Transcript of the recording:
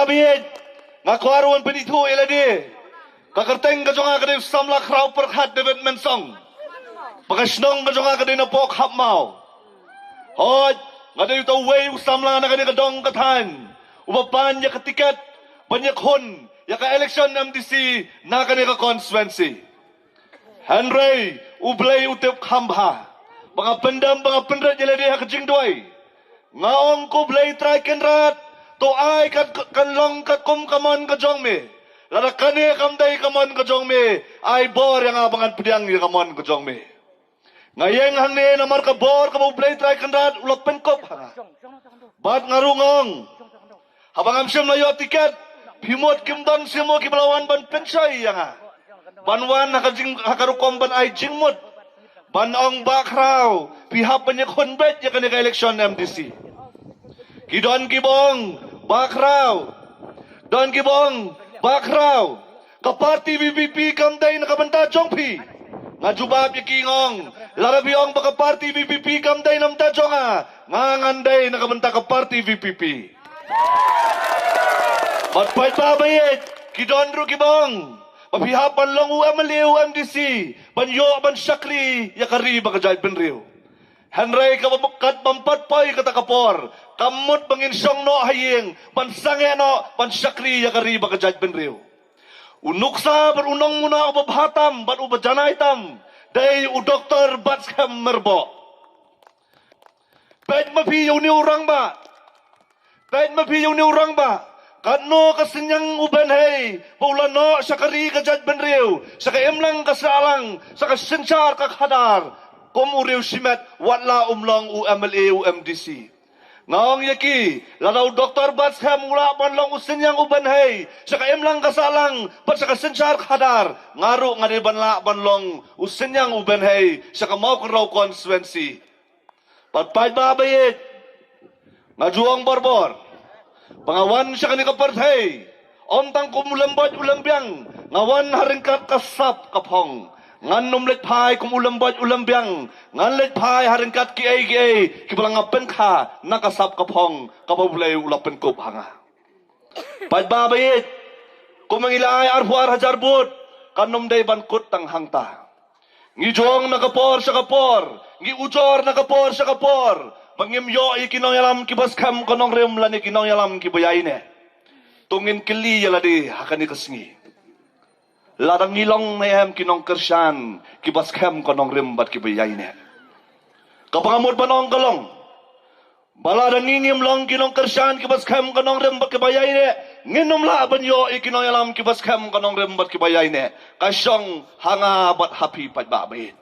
babit ngakuaruan penitu eladi kakerteng kajonga kadin samla krau perkhat David Mensong pakasnong kajonga kadin na pok hap mau hot ngadin ito way samla na kadin kadong kathan upapan ya ketiket banyak hon ya ka election MDC na kadin ka constituency Henry ublay utip khambha mga pendrat jeladi ha kajing doy ngaong ko blay try kenrat to ay kan long kat kum kamon kajong me lara kane kamday kamon kajong me ay bor yang abangan pediang ya kamon kajong me ngayeng hang ne namar ka bor ka blay try kenrat ulap penkop ha bat ngarungong habang amsyam na yo tiket pimot kimdon simo kiblawan ban pensay yang ha banwan nakajing hakarukom ban ay jingmut banong bakraw pihak banyak konbet ya kan election MDC Kidon kibong bakraw don kibong bakraw kaparti VPP kamday nakabanta jongpi ngajubab yakingong larabiong baka parti VPP kamday namta jonga nganganday nakabanta kaparti VPP matpait babayit kidon ru kibong mapihapan lang UMLA UMDC banyo ban syakri yakari bakajay penriw Henry kababukat pampatpay katakapor kamut banginsyong no haying pansange no pansyakri yakari bakajay penriw unuksa berunong muna ubabhatam bat ubajanay tam day u doktor batskam merbo pet mapiyaw ni urang ba Kano kasinyang uban hey, paulano sa kari kajad benriw, sa kaimlang kasalang, sa kasensyar kakhadar, kumuriw simet, watla umlang UMLA UMDC. Ngaong yaki, laraw Dr. Batsham mula panlang usinyang uban hey, sa kaimlang kasalang, pat sa kasensyar kakhadar, ngaro nga banla panlang usinyang uban hey, sa kamaw raw constituency. Patpay babayit, ngajuang borbor, Pangawan siya kani kapartay, omtang kumulambad ulambyang, ngawan haringkat kasap kapong, ngan numletpay kumulambad ulambyang, ngan letpay haringkat kiay, kibalangapen ka, nakasap kapong, kapabulay ulapen ko hanga. Padbabayit, kumangilay arhuar hajarbut, kanumday bankut tang hangta. Ngijong nakapor sa kapor, ngiujor nakapor sa kapor, Pangimyo ay kinong yalam kibaskam konong rem lani kinong yalam kibayay ne. Tungin kili yaladi hakani kasngi. Ladang ilong na yam kinong kersyan kibaskam konong rem bat kibayay ne. Kapangamod panong kalong. Baladang ngingim long kinong kersyan kibaskam konong rem bat kibayay ne. Nginom laban yo ay kinong yalam kibaskam konong rem bat kibayay ne. Kasyong hanga bat happy pat babait.